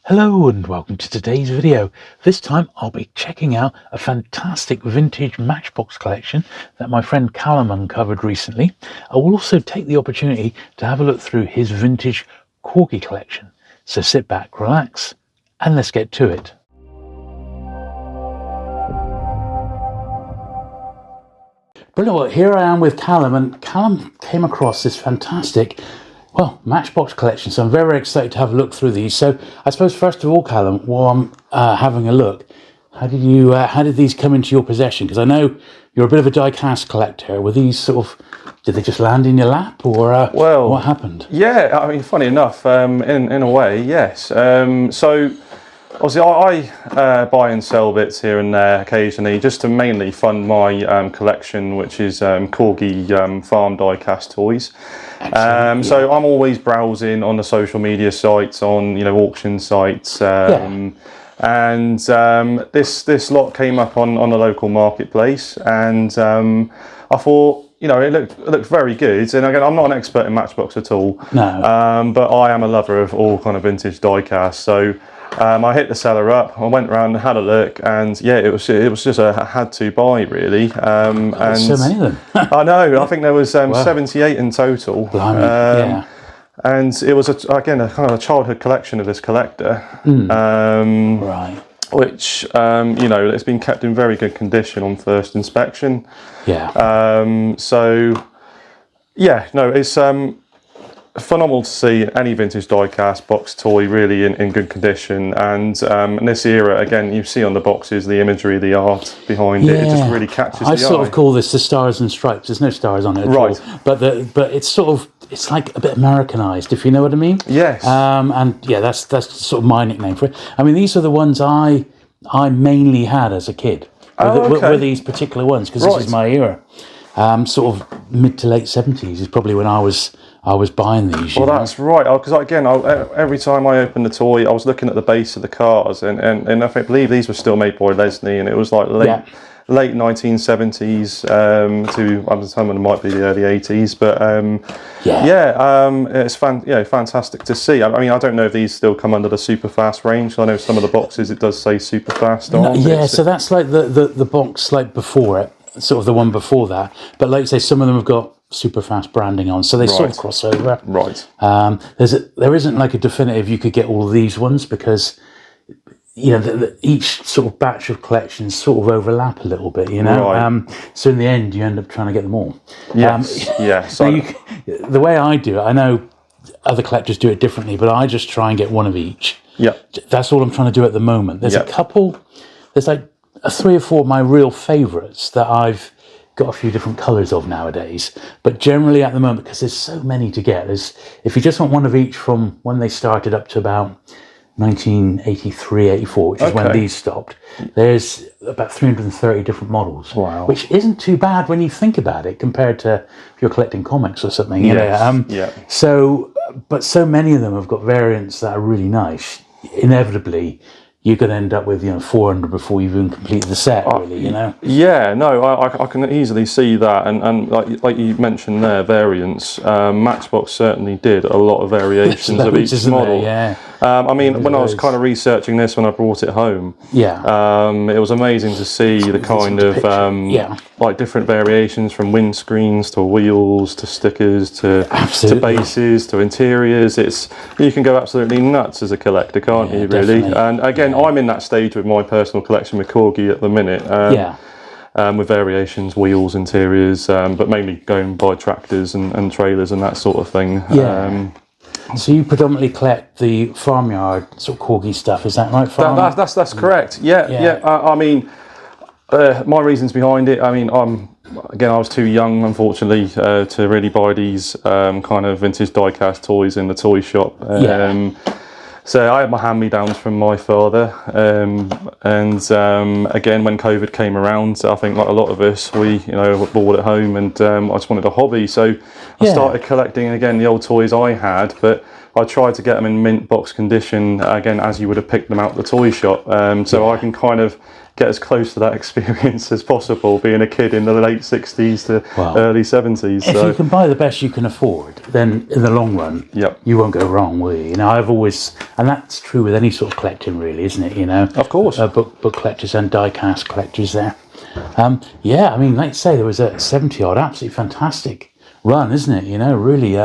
Hello and welcome to today's video. This time I'll be checking out a fantastic vintage Matchbox collection that my friend Callum uncovered recently. I will also take the opportunity to have a look through his vintage Corgi collection. So sit back, relax, and let's get to it. Brilliant. Well, here I am with Callum, and Callum came across this fantastic Matchbox collection, so I'm very, very excited to have a look through these. So I suppose first of all, Callum, while I'm having a look, how did these come into your possession? Because I know you're a bit of a die-cast collector. Were these did they just land in your lap, or what happened? Yeah, I mean, funny enough, in a way, yes. So obviously I buy and sell bits here and there occasionally, just to mainly fund my collection, which is Corgi farm die-cast toys. So I'm always browsing on the social media sites, on auction sites, and this lot came up on the local marketplace, and I thought, it looked very good. And again, I'm not an expert in Matchbox at all, no, but I am a lover of all kind of vintage die-cast. So I hit the seller up, I went around and had a look, and yeah, it was just a had to buy, really. And so many of them. I know, I think there was 78 in total. Yeah. And it was again a kind of a childhood collection of this collector. Right. Which it's been kept in very good condition on first inspection. Yeah. So yeah, no, it's phenomenal to see any vintage die-cast box toy really in good condition, and in this era, again, you see on the boxes the imagery, the art behind it. It just really catches the eye. I sort of call this the stars and stripes. There's no stars on it at all, but it's like a bit Americanized, if you know what I mean. Yes. And yeah, that's sort of my nickname for it. I mean, these are the ones I mainly had as a kid. Were these particular ones, because this is my era. Sort of mid to late 70s is probably when I was buying these. Well, that's right. Because again, every time I opened the toy, I was looking at the base of the cars, and I believe these were still made by Leslie, and it was like late 1970s to at the time it might be the early 80s. But it's fantastic to see. I mean, I don't know if these still come under the super fast range. I know some of the boxes it does say super fast on. So that's like the box like before it. Sort of the one before that, but like you say, some of them have got super fast branding on, so they sort of cross over. Right. There isn't like a definitive you could get all of these ones, because each sort of batch of collections sort of overlap a little bit, Right. So in the end, you end up trying to get them all. Yes. Yes. The way I do it, I know other collectors do it differently, but I just try and get one of each. Yeah. That's all I'm trying to do at the moment. There's a couple. There's like 3 or 4 of my real favourites that I've got a few different colours of nowadays, but generally at the moment, because there's so many to get, if you just want one of each from when they started up to about 1983, 84, which is when these stopped, there's about 330 different models. Wow. Which isn't too bad when you think about it, compared to if you're collecting comics or something. So many of them have got variants that are really nice. Inevitably, you're going to end up with 400 before you've even completed the set, really, Yeah, no, I can easily see that, and like you mentioned there, variants. Matchbox certainly did a lot of variations of each model. I mean, when I was kind of researching this, when I brought it home, it was amazing to see the kind of like different variations, from windscreens to wheels to stickers to bases to interiors. You can go absolutely nuts as a collector, can't you? Really, definitely. And again, I'm in that stage with my personal collection with Corgi at the minute. With variations, wheels, interiors, but mainly going by tractors and trailers and that sort of thing. So you predominantly collect the farmyard sort of Corgi stuff, is that right? That's correct. Yeah. I mean, my reasons behind it. I mean, I was too young, unfortunately, to really buy these kind of vintage die-cast toys in the toy shop. So I had my hand-me-downs from my father, and again, when COVID came around, I think like a lot of us, we were bored at home, and I just wanted a hobby. So I started collecting again the old toys I had, but I try to get them in mint box condition, again, as you would have picked them out the toy shop. So I can kind of get as close to that experience as possible, being a kid in the late 60s to early 70s. If you can buy the best you can afford, then in the long run, you won't go wrong, will you? You know, I've always, and that's true with any sort of collecting, really, isn't it? You know, of course, book collectors and die-cast collectors there. Yeah, I mean, like I say, there was a 70-odd, absolutely fantastic run, isn't it? You know, really,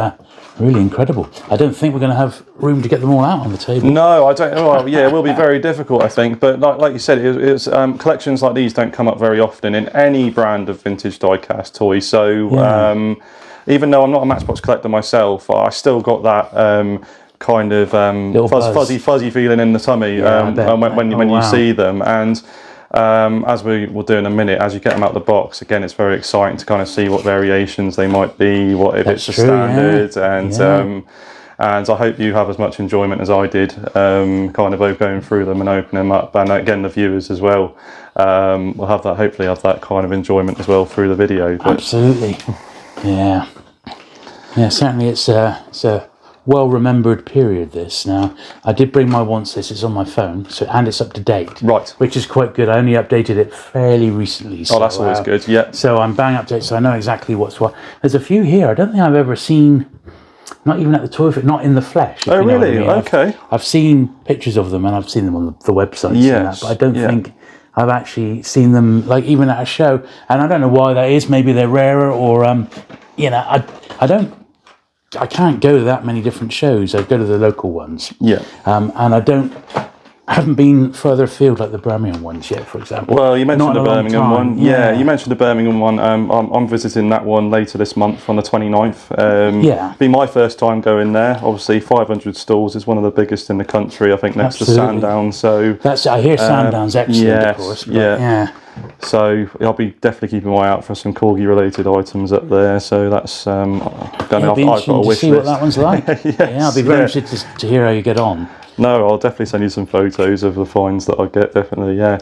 really incredible. I don't think we're going to have room to get them all out on the table. No, I don't. Well, yeah, it will be very difficult, I think. But like you said, it's collections like these don't come up very often in any brand of vintage die-cast toys. So even though I'm not a Matchbox collector myself, I still got that kind of fuzzy feeling in the tummy when you see them. And as we will do in a minute, as you get them out of the box, again, it's very exciting to kind of see what variations they might be, what if it's a standard, and I hope you have as much enjoyment as I did, kind of both going through them and opening them up, and again the viewers as well. We'll have that, hopefully have that kind of enjoyment as well through the video. But absolutely, yeah, certainly it's a well-remembered period, this. Now, I did bring my wants list, it's on my phone, and it's up to date. Right. Which is quite good. I only updated it fairly recently. So, that's always good, yeah. So I'm bang up to date, so I know exactly what's what. There's a few here I don't think I've ever seen, not even at the toy fair, not in the flesh. Oh, really? I mean. Okay. I've seen pictures of them, and I've seen them on the websites and that, but I don't think I've actually seen them, like, even at a show. And I don't know why that is. Maybe they're rarer, or, you know, I can't go to that many different shows. I go to the local ones. Yeah. And I haven't been further afield like the Birmingham ones yet, for example. Well, you mentioned the Birmingham one. Yeah, you mentioned the Birmingham one. I'm visiting that one later this month on the 29th. Be my first time going there. Obviously, 500 stalls is one of the biggest in the country, I think, next to Sandown. So I hear Sandown's excellent, of course. But so I'll be definitely keeping my eye out for some Corgi related items up there. So that's I've got a wish to see list. What that one's like. I'll be very interested to hear how you get on. No, I'll definitely send you some photos of the finds that I get, definitely, yeah.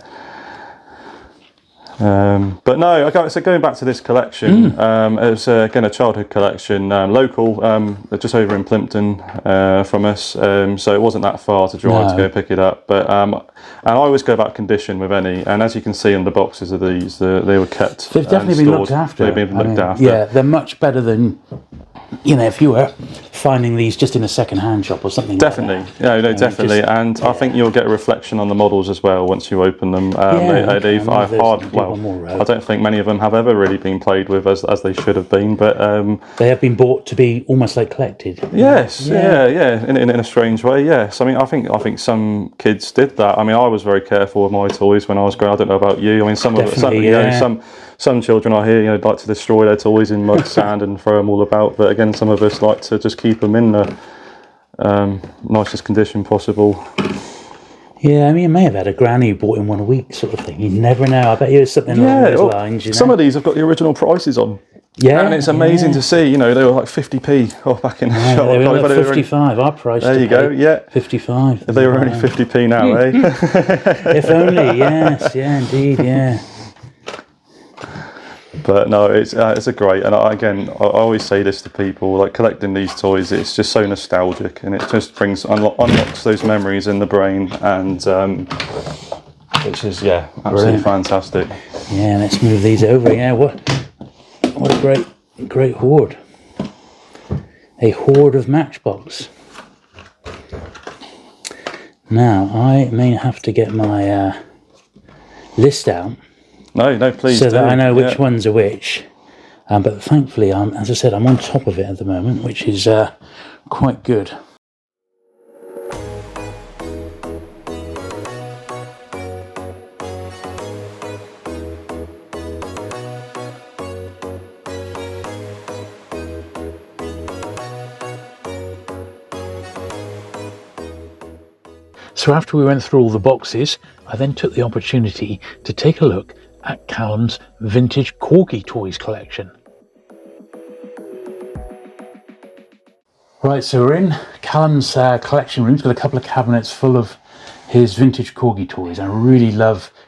But no, so going back to this collection, it's again a childhood collection, local, just over in Plimpton from us, so it wasn't that far to drive to go pick it up. But and I always go about condition with any, and as you can see on the boxes of these, they were kept. They've definitely been looked after. They've been looked after. Yeah, they're much better than, you know, if you were finding these just in a second-hand shop or something. Definitely, like that. No, definitely, and I think you'll get a reflection on the models as well once you open them. I don't think many of them have ever really been played with as they should have been, but they have been bought to be almost like collected. Yes, in a strange way. Yes, I mean, I think some kids did that. I mean, I was very careful with my toys when I was growing. I don't know about you. I mean, some children I hear, like to destroy their toys in mud, sand, and throw them all about. But again, some of us like to just keep them in the nicest condition possible. Yeah, I mean, you may have had a granny who bought in 1 week, sort of thing. You never know. I bet you was something along those lines. You know? Some of these have got the original prices on. Yeah, and it's amazing to see. They were like 50p back in the shop. They were like 55. Our price. There you go. Yeah, 55. If they were only 50p now, eh? If only. Yes. Yeah. Indeed. Yeah. But no, it's a great, and I always say this to people, like collecting these toys, it's just so nostalgic, and it just unlocks those memories in the brain, and it's just absolutely fantastic. Yeah, let's move these over. Yeah, what a great hoard, a hoard of Matchbox. Now I may have to get my list out. No, please. So that I know which ones are which. But thankfully, as I said, I'm on top of it at the moment, which is quite good. So after we went through all the boxes, I then took the opportunity to take a look at Callum's vintage Corgi toys collection. Right, so we're in Callum's collection room. He's got a couple of cabinets full of his vintage Corgi toys. I really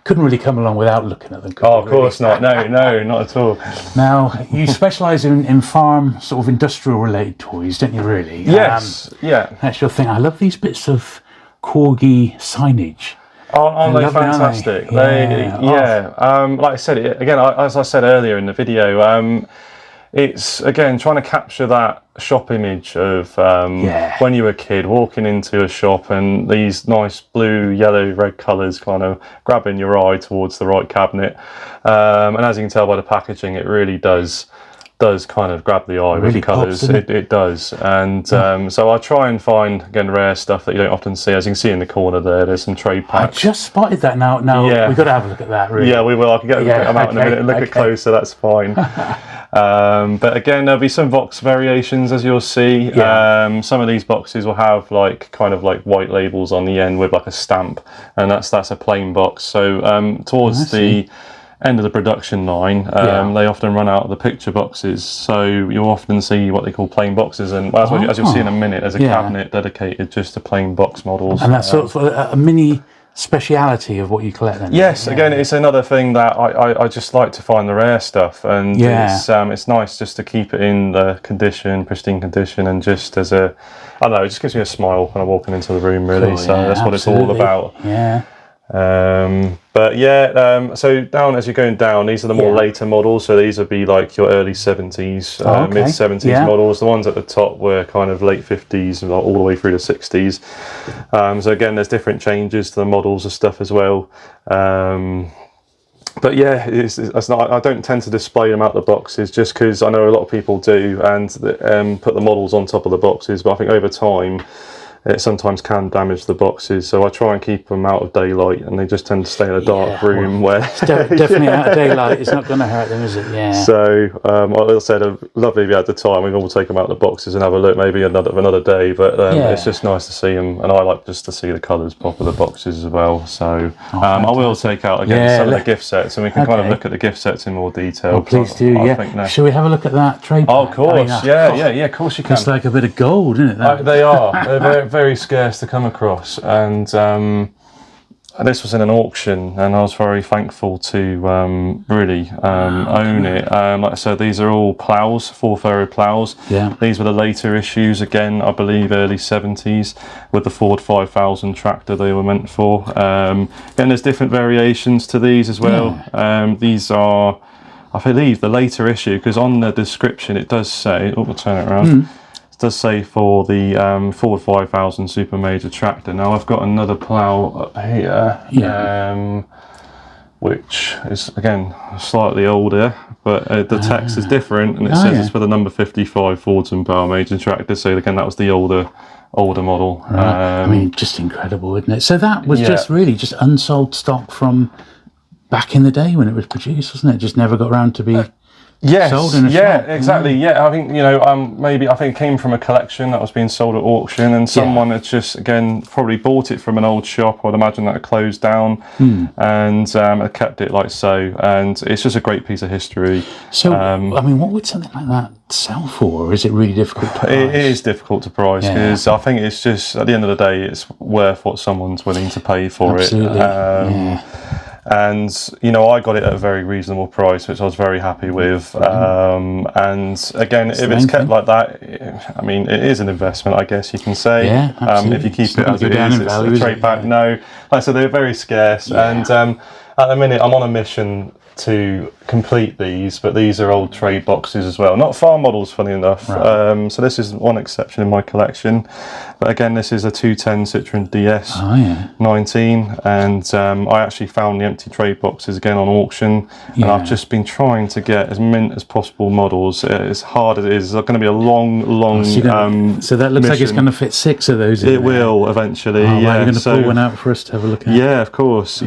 couldn't really come along without looking at them. Oh, of course not. No, not at all. Now, you specialise in farm, sort of industrial related toys, don't you, really? Yes, yeah. That's your thing. I love these bits of Corgi signage. Aren't they fantastic? Like I said, again, as I said earlier in the video, it's, again, trying to capture that shop image of when you were a kid, walking into a shop and these nice blue, yellow, red colours kind of grabbing your eye towards the right cabinet. And as you can tell by the packaging, it really does kind of grab the eye with the colours. It does. And so I try and find, again, rare stuff that you don't often see. As you can see in the corner there's some trade packs. I just spotted that now. We've got to have a look at that, really. Yeah, we will. I can get them out in a minute and look at closer, that's fine. But again, there'll be some box variations, as you'll see. Some of these boxes will have kind of white labels on the end with like a stamp, and that's a plain box. So towards the end of the production line, they often run out of the picture boxes, so you'll often see what they call plain boxes, and as you'll see in a minute, there's a cabinet dedicated just to plain box models. And that's sort of a mini speciality of what you collect then. Yes, again, it's another thing that I just like to find the rare stuff, and it's nice just to keep it in the pristine condition, and just as I don't know, it just gives me a smile when I'm walking into the room, really. So that's what it's all about. So down, as you're going down, these are the more later models, so these would be like your early 70s, mid 70s models. The ones at the top were kind of late 50s all the way through the 60s. So again, there's different changes to the models and stuff as well. But yeah, it's not, I don't tend to display them out the boxes, just because I know a lot of people do, and put the models on top of the boxes, but I think over time it sometimes can damage the boxes, so I try and keep them out of daylight, and they just tend to stay in a dark room where definitely out of daylight, it's not going to hurt them, is it? So like I said, lovely if you had the time, we can all take them out of the boxes and have a look maybe another day, but it's just nice to see them, and I like just to see the colours pop of the boxes as well. So I will take out again some of the gift sets, and we can kind of look at the gift sets in more detail. Oh, please do. Should we have a look at that trade pack? Oh, of course. Of course you can. It's like a bit of gold, isn't it? They are. They're very scarce to come across, and this was in an auction, and I was very thankful to really own it. Like I said, these are all ploughs, 4 ploughs. These were the later issues, again, I believe early 70s, with the Ford 5000 tractor they were meant for. And there's different variations to these as well. These are, I believe, the later issue, because on the description it does say, we'll turn it around. Does say for the Ford 5000 Super Major tractor. Now I've got another plough up here, which is again slightly older, but the text is different, and it says it's for the number 55 Ford and Power Major tractor. So again, that was the older model. I mean, just incredible, isn't it? So that was just unsold stock from back in the day when it was produced, wasn't it? Just never got around to be. Sold in a shop. Exactly. I think maybe I think it came from a collection that was being sold at auction, and someone had just again probably bought it from an old shop. I'd imagine that had closed down, and had kept it like so. And it's just a great piece of history. So I mean, what would something like that sell for? Or is it really difficult to price? It is difficult to price, because I think it's just at the end of the day, it's worth what someone's willing to pay for it. And I got it at a very reasonable price, which I was very happy with. And again, if it's kept like that, I mean, it is an investment, I guess you can say. If you keep it as it is, it's a trade pack. No, like I said, they're very scarce, and at the minute I'm on a mission to complete these, but these are old trade boxes as well, not farm models, funny enough. So this is one exception in my collection, but again, this is a 210 Citroen DS 19, and I actually found the empty trade boxes again on auction, and I've just been trying to get as mint as possible models. As hard as it is, it's going to be a long so that looks like it's going to fit 6 of those in it will eventually. You're going to pull one out for us to have a look at? Yeah, of course.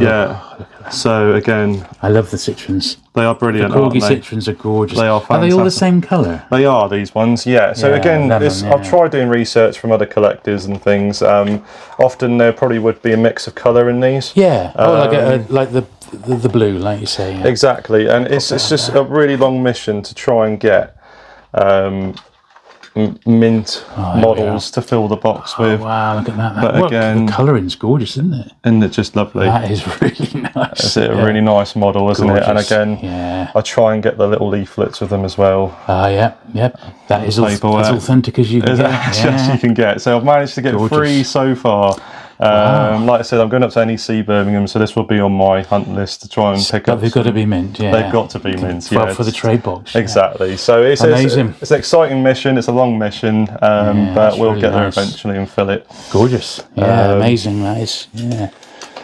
So again, I love the Citroens. They are brilliant. The Corgi Citroens are gorgeous. They are fantastic. Are they all the same colour? They are, these ones, So again, I've tried doing research from other collectors and things. Often there probably would be a mix of colour in these. Like the blue, like you say. Exactly, and it's just a really long mission to try and get mint models to fill the box with. Wow, look at that. But again, the colouring's gorgeous, isn't it? Isn't it just lovely? That is really nice. It's a really nice model, isn't it? And again, I try and get the little leaflets with them as well. Yeah. That is as authentic as you can get. As you can get. So I've managed to get 3 so far. Like I said, I'm going up to NEC Birmingham, so this will be on my hunt list to try and pick up. They've got to be mint, They've got to be mint, for the trade box. Exactly. So it's amazing. It's an exciting mission. It's a long mission, but we'll get there eventually and fill it. Gorgeous. Yeah, amazing. That is. Yeah.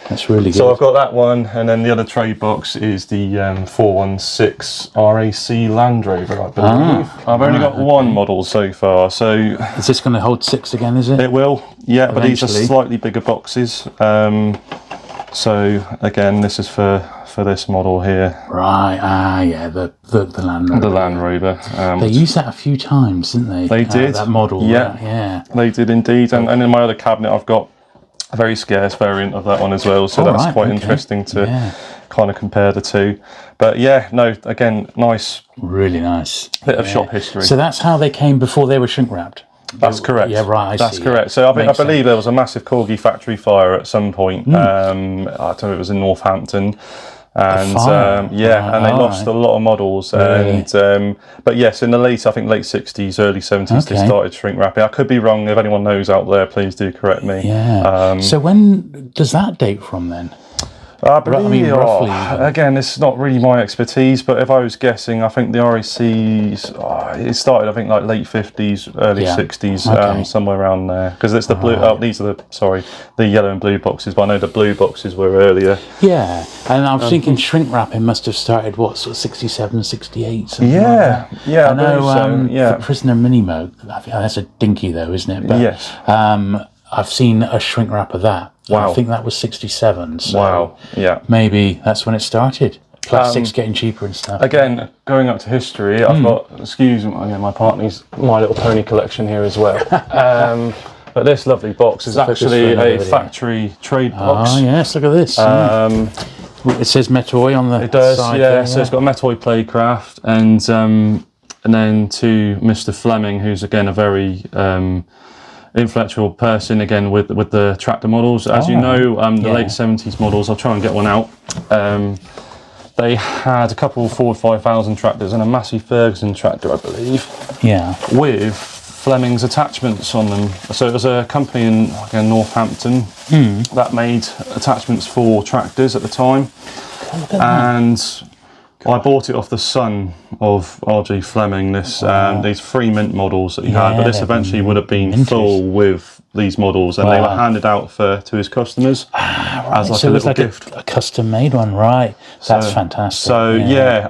That's really good. So I've got that one, and then the other trade box is the 416 RAC Land Rover, I believe. I've only got 1 model so far, so... Is this going to hold 6 again, is it? It will, yeah, eventually. But these are slightly bigger boxes. So, again, this is for this model here. Right, the Land Rover. The Land Rover. They used that a few times, didn't they? They did. That model. Yeah. They did indeed, and in my other cabinet I've got a very scarce variant of that one as well, so that's quite interesting to kind of compare the two. But yeah, no, again, nice. Really nice. Bit of shop history. So that's how they came before they were shrink wrapped? That's correct. Yeah, right, That's correct. So I believe there was a massive Corgi factory fire at some point. I don't know, it was in Northampton. And and they lost a lot of models. Really? And but yes, in the late 60s, early 70s, they started shrink wrapping. I could be wrong. If anyone knows out there, please do correct me. Yeah. So when does that date from then? I believe, roughly. Again, this is not really my expertise, but if I was guessing, I think the RACs, it started, I think, like late 50s, early 60s, somewhere around there. Because it's the blue, these are the yellow and blue boxes, but I know the blue boxes were earlier. Yeah, and I'm thinking shrink wrapping must have started, 67, 68, something like that. Yeah, I know, the Prisoner Mini Mode, I think that's a dinky though, isn't it? But, yes. I've seen a shrink wrap of that. Wow. I think that was 67. So wow. Yeah. Maybe that's when it started. Plastics getting cheaper and stuff. Again, going up to history, I've got, my partner's My Little Pony collection here as well. But this lovely box is actually a factory trade box. Oh yes, look at this. It says Metoy on the side. Yeah. So it's got Metoy Playcraft, and then to Mr. Fleming, who's again a very influential person again with the tractor models. As you know, the late 70s models, I'll try and get one out. They had a couple 4 or 5,000 tractors and a massey Ferguson tractor, I believe. Yeah. With Fleming's attachments on them. So it was a company in Northampton that made attachments for tractors at the time. And I bought it off the son of R.G. Fleming, these 3 mint models that he had, but this eventually would have been full with these models, and they were handed out to his customers as like a little gift. A custom-made one, right? That's fantastic. So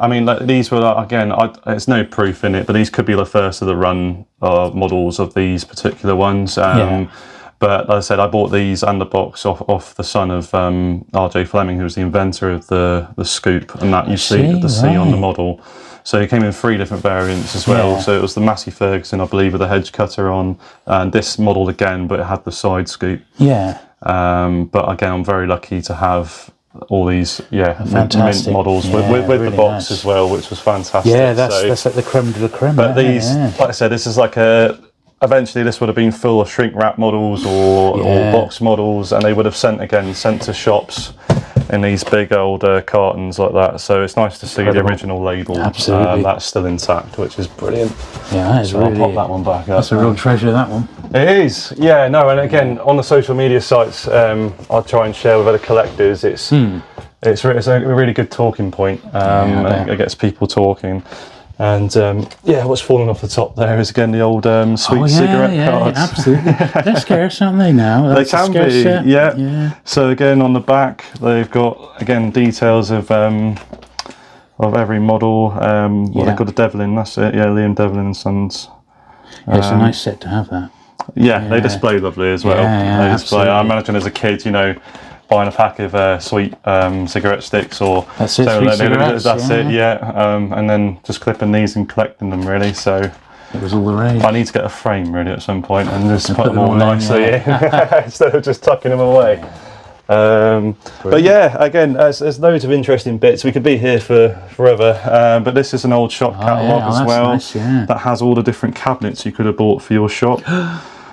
I mean, these were again, it's no proof in it, but these could be the first of the run models of these particular ones. But like I said, I bought these and the box off the son of R.J. Fleming, who was the inventor of the scoop, and that you see on the model. So it came in 3 different variants as well. Yeah. So it was the Massey Ferguson, I believe, with the hedge cutter on, and this model again, but it had the side scoop. Yeah. But again, I'm very lucky to have all these mint models with really the box as well, which was fantastic. Yeah, that's like the creme de la creme. But these, like I said, this is like eventually this would have been full of shrink wrap models or box models, and they would have sent to shops in these big old cartons like that. So it's nice to see the original label. Absolutely. That's still intact, which is brilliant. Yeah, that is really... I'll pop that one back up. That's a real treasure, that one. It is. Yeah, no, and again, on the social media sites, I'll try and share with other collectors. It's a really good talking point. It gets people talking. And what's falling off the top there is again the old sweet cigarette cards. Yeah, absolutely. They're scarce, aren't they now? They can be, yeah. So again, on the back, they've got again details of every model. They call the Devlin. That's it. Yeah, Liam Devlin and Sons. It's a nice set to have that. Yeah, they display lovely as well. They display. I imagine as a kid, buying a pack of sweet cigarette sticks or that's it, and then just clipping these and collecting them really. So it was all the rage. I need to get a frame really at some point and just put them all nicely in instead of just tucking them away. But yeah, again, there's loads of interesting bits. We could be here for forever. But this is an old shop catalogue as well. Nice, yeah. That has all the different cabinets you could have bought for your shop.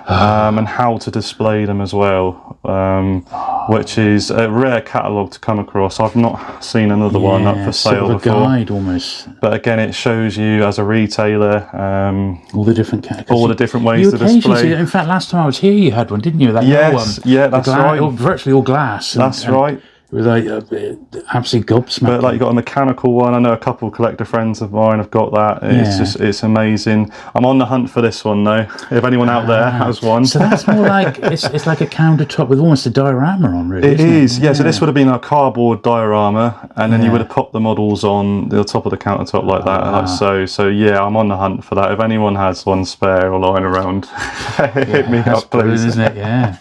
And how to display them as well, which is a rare catalogue to come across. I've not seen another one up for sale before. Guide almost. But again, it shows you as a retailer all the different ways to display. In fact, last time I was here, you had one, didn't you? That yes, one. Yeah, that's right. Virtually all glass. That's right. It was like absolutely gobsmacked. But like you got a mechanical one. I know a couple of collector friends of mine have got that. It's amazing. I'm on the hunt for this one though. If anyone out there has one. So that's more like it's like a countertop with almost a diorama on, really. It is. Yeah. So this would have been a cardboard diorama, and then you would have popped the models on the top of the countertop like that. So yeah, I'm on the hunt for that. If anyone has one spare or lying around, hit me up, please. Isn't it? Yeah.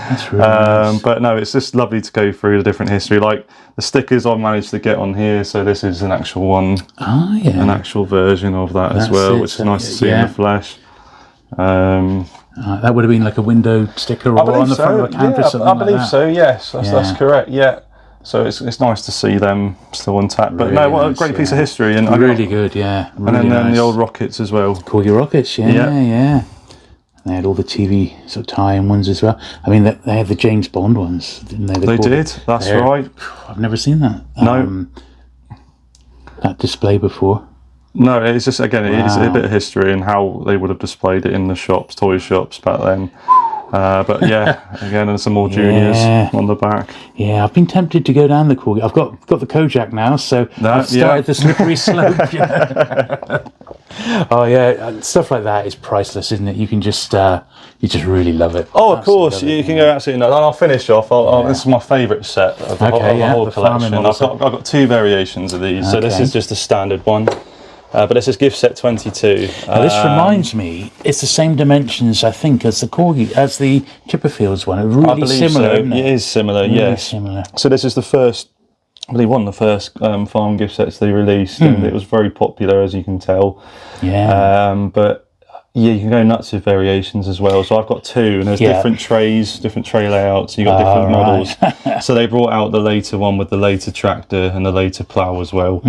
That's really nice. But no, it's just lovely to go through the different history. Like the stickers I've managed to get on here, so this is an actual one, an actual version of that as well, which is nice to see in the flesh. That would have been like a window sticker or on the front of a counter, something like that. I believe so. Yes, that's correct. Yeah. So it's nice to see them still intact. But no, what a great piece of history, and really good. Yeah. Really and then the old rockets as well. Corgi rockets. Yeah. They had all the TV sort of tie-in ones as well. I mean, they had the James Bond ones, didn't they? They did. That's right. I've never seen that. No. That display before. No, it's just again, it's a bit of history and how they would have displayed it in the shops, toy shops back then. But yeah, again, there's some more juniors on the back. Yeah, I've been tempted to go down the Corgi. I've got the Kojak now, so I've started the slippery slope. Oh yeah, and stuff like that is priceless, isn't it? You can just you just really love it. Oh, of course, you can go absolutely nuts. And I'll finish off. This is my favourite set of the whole collection. I've got two variations of these. So this is just a standard one. But this is gift set 22. Now, this reminds me, it's the same dimensions, I think, as the Corgi, as the Chipperfields one. It's really similar, isn't it? It is similar, really similar. So this is the first, I believe, one of the first farm gift sets they released, and it was very popular, as you can tell. Yeah. But yeah, you can go nuts with variations as well. So I've got two, and there's different trays, different tray layouts. You got different models. So they brought out the later one with the later tractor and the later plough as well.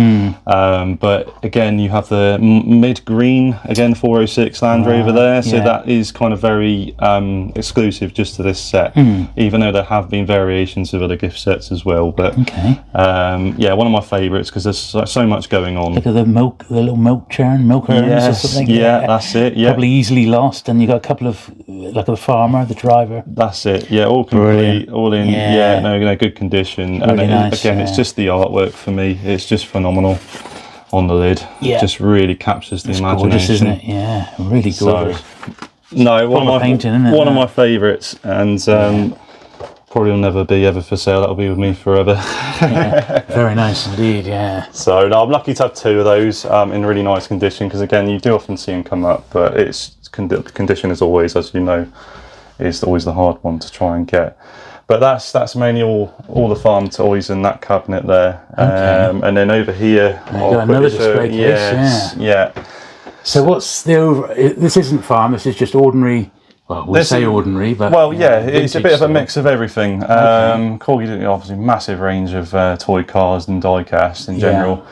But again, you have the mid green, again 406 Land Rover there. So that is kind of very exclusive just to this set. Even though there have been variations of other gift sets as well. But yeah, one of my favourites because there's so much going on. Look at the little milk churn, milk urns or something. Yeah, that's it. Yeah. Probably easily lost, and you got a couple of like the farmer, the driver. That's it. Yeah, all complete, all in. No, good condition. Really and nice, again, it's just the artwork for me. It's just phenomenal on the lid. Yeah, just really captures the imagination. Gorgeous, isn't it? Yeah, really gorgeous. No, one of my favourites, and probably will never be ever for sale. That'll be with me forever. Very nice indeed. Yeah. So no, I'm lucky to have two of those in really nice condition because again, you do often see them come up, but condition is always, as you know, is always the hard one to try and get. But that's mainly all the farm toys in that cabinet there. And then over here, I've got another display case. Yeah. So what's this isn't farm. This is just ordinary. Well, we say ordinary, but it's a bit of a mix of everything. Corgi, obviously, massive range of toy cars and diecast in general.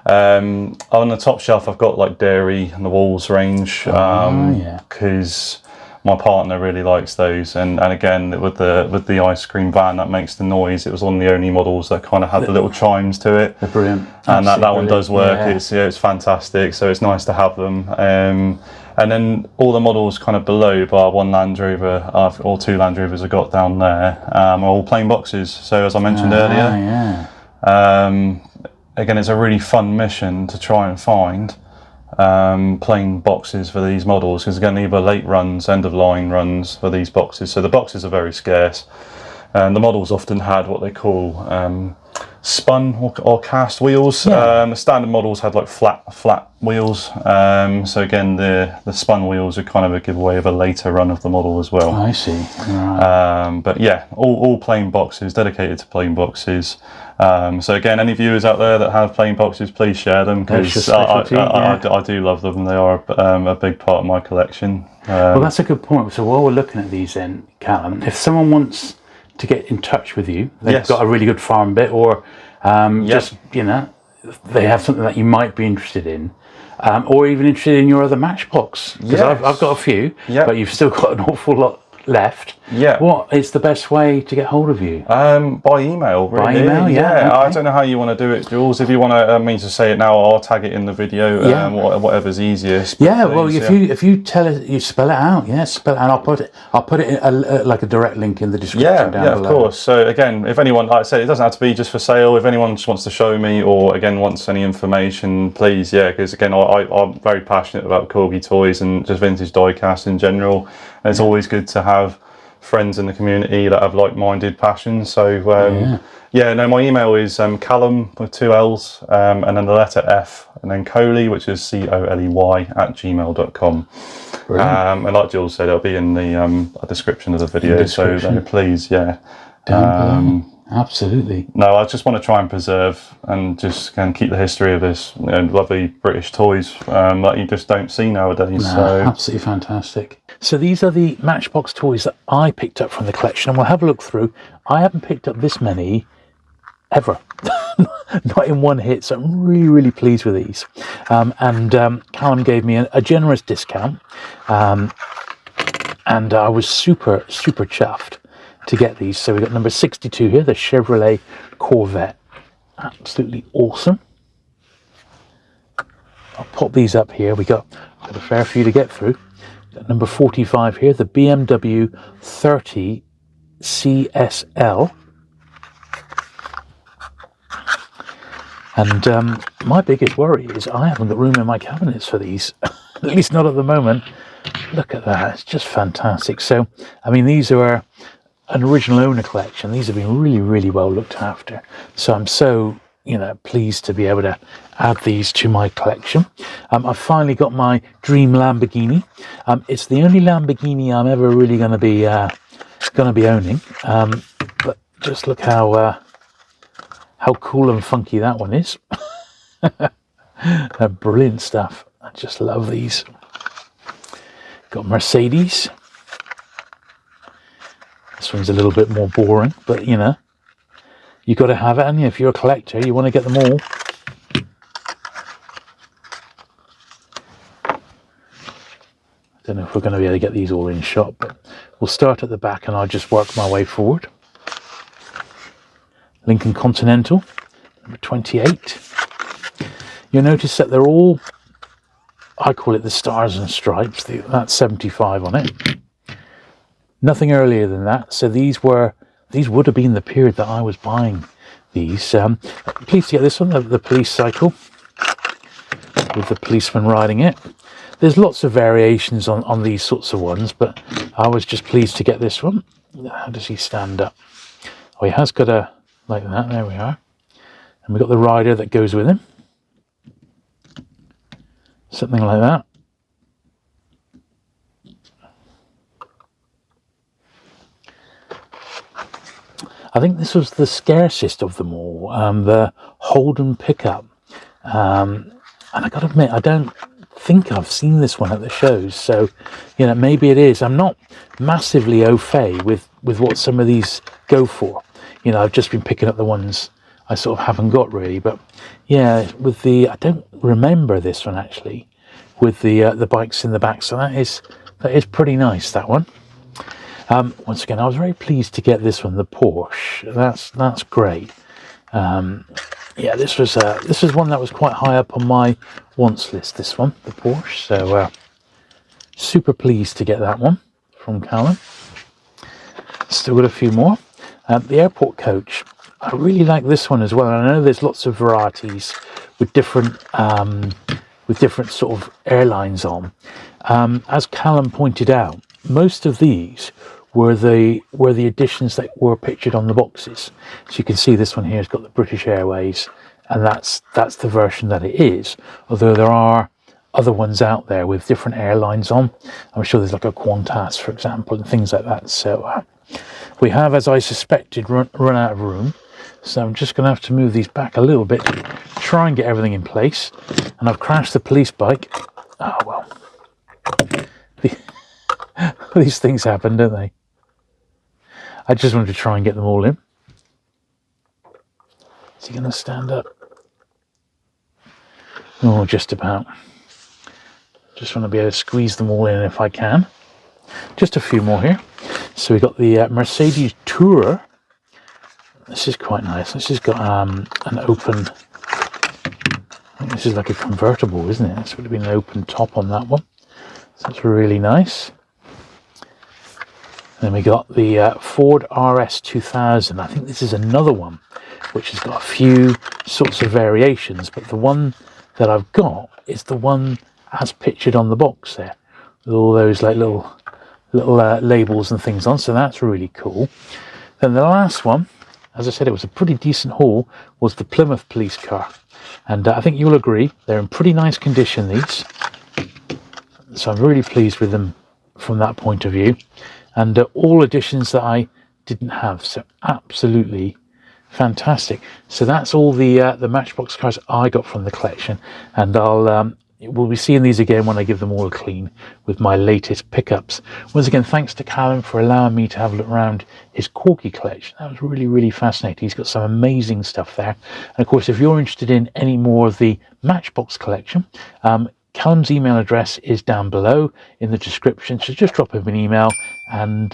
On the top shelf, I've got like dairy and the Walls range because my partner really likes those. And again, with the ice cream van that makes the noise, it was one of the only models that kind of had the little chimes to it. They're brilliant. And that one does work. Yeah. It's fantastic. So it's nice to have them. And then all the models kind of below, bar one Land Rover or two Land Rovers I got down there, are all plain boxes. So as I mentioned earlier, again, it's a really fun mission to try and find plain boxes for these models because again, either late runs, end of line runs for these boxes. So the boxes are very scarce, and the models often had what they call spun or cast wheels. The standard models had like flat wheels. So again, the spun wheels are kind of a giveaway of a later run of the model as well. I see. Right. But yeah, all plain boxes, dedicated to plain boxes. So again, any viewers out there that have plain boxes, please share them because I do love them. They are a big part of my collection. Well, that's a good point. So while we're looking at these then, Callum, if someone wants to get in touch with you, they've got a really good farm bit, or just, you know, they have something that you might be interested in, or even interested in your other Matchbox, because I've got a few, but you've still got an awful lot left. What is the best way to get hold of you? By email, really. By email, okay. I don't know how you want to do it, Jules. If you want to me to say it now, I'll tag it in the video. Whatever's easiest. Well, if you tell it, you spell it out. Spell it, and I'll put it in like a direct link in the description down below. Of course. So again, if anyone, like I said, it doesn't have to be just for sale. If anyone just wants to show me, or again wants any information, please, because again, I'm very passionate about Corgi toys and just vintage diecast in general. And it's always good to have friends in the community that have like-minded passions. So my email is Callum with 2 L's, and then the letter F, and then Coley, which is COLEY @gmail.com. And like Jules said, it'll be in the description of the video. So please, down below. Absolutely. No, I just want to try and preserve and just keep the history of this lovely British toys that you just don't see nowadays. Absolutely fantastic. So these are the Matchbox toys that I picked up from the collection, and we'll have a look through. I haven't picked up this many ever, not in one hit, so I'm really, really pleased with these. Callum gave me a generous discount, and I was super, super chuffed to get these. So we got number 62 here, the Chevrolet Corvette. Absolutely awesome. I'll pop these up here. We got a fair few to get through. Got number 45 here, the BMW 30 CSL. And my biggest worry is I haven't got room in my cabinets for these, at least not at the moment. Look at that, it's just fantastic. So, I mean, these are an original owner collection. These have been really, really well looked after. So I'm so, pleased to be able to add these to my collection. I've finally got my dream Lamborghini. It's the only Lamborghini I'm ever really going to be owning. But just look how cool and funky that one is. Brilliant stuff. I just love these. Got Mercedes. This one's a little bit more boring, but you've got to have it, and if you're a collector, you want to get them all. I don't know if we're going to be able to get these all in shot, but we'll start at the back and I'll just work my way forward. Lincoln Continental, number 28. You'll notice that they're all, I call it the Stars and Stripes, that's 75 on it. Nothing earlier than that. So these would have been the period that I was buying these. Pleased to get this one, the police cycle, with the policeman riding it. There's lots of variations on these sorts of ones, but I was just pleased to get this one. How does he stand up? Oh, he has got a, like that, there we are. And we've got the rider that goes with him. Something like that. I think this was the scarcest of them all, the Holden pickup. And I got to admit, I don't think I've seen this one at the shows. So, maybe it is. I'm not massively au fait with what some of these go for. I've just been picking up the ones I sort of haven't got really. But yeah, with I don't remember this one actually, with the bikes in the back. So that is pretty nice, that one. Once again, I was very pleased to get this one, the Porsche. That's great. This was one that was quite high up on my wants list. This one, the Porsche. So super pleased to get that one from Callum. Still got a few more. The airport coach. I really like this one as well. I know there's lots of varieties with different sort of airlines on. As Callum pointed out, most of these were the editions that were pictured on the boxes. So you can see this one here has got the British Airways, and that's the version that it is. Although there are other ones out there with different airlines on. I'm sure there's like a Qantas, for example, and things like that. So we have, as I suspected, run out of room. So I'm just going to have to move these back a little bit to try and get everything in place. And I've crashed the police bike. Oh, well. These things happen, don't they? I just wanted to try and get them all in. Is he going to stand up? Oh, just about. Just want to be able to squeeze them all in if I can. Just a few more here. So we've got the Mercedes Tourer. This is quite nice. This has got an open... I think this is like a convertible, isn't it? This would have been an open top on that one. So that's really nice. Then we got the Ford RS 2000. I think this is another one which has got a few sorts of variations, but the one that I've got is the one as pictured on the box there, with all those like little labels and things on. So that's really cool. Then the last one, as I said, it was a pretty decent haul, was the Plymouth police car, and I think you'll agree they're in pretty nice condition, these. So I'm really pleased with them from that point of view, and all additions that I didn't have, so absolutely fantastic. So that's all the Matchbox cars I got from the collection, and we'll be seeing these again when I give them all a clean with my latest pickups. Once again, thanks to Callum for allowing me to have a look around his Corgi collection. That was really, really fascinating. He's got some amazing stuff there. And of course, if you're interested in any more of the Matchbox collection, Callum's email address is down below in the description, so just drop him an email and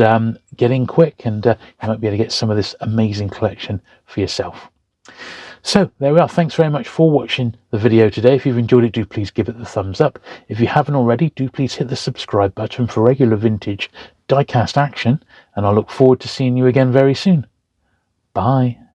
get in quick, and you might be able to get some of this amazing collection for yourself. So there we are. Thanks very much for watching the video today. If you've enjoyed it, do please give it the thumbs up. If you haven't already, do please hit the subscribe button for regular vintage diecast action, and I look forward to seeing you again very soon. Bye.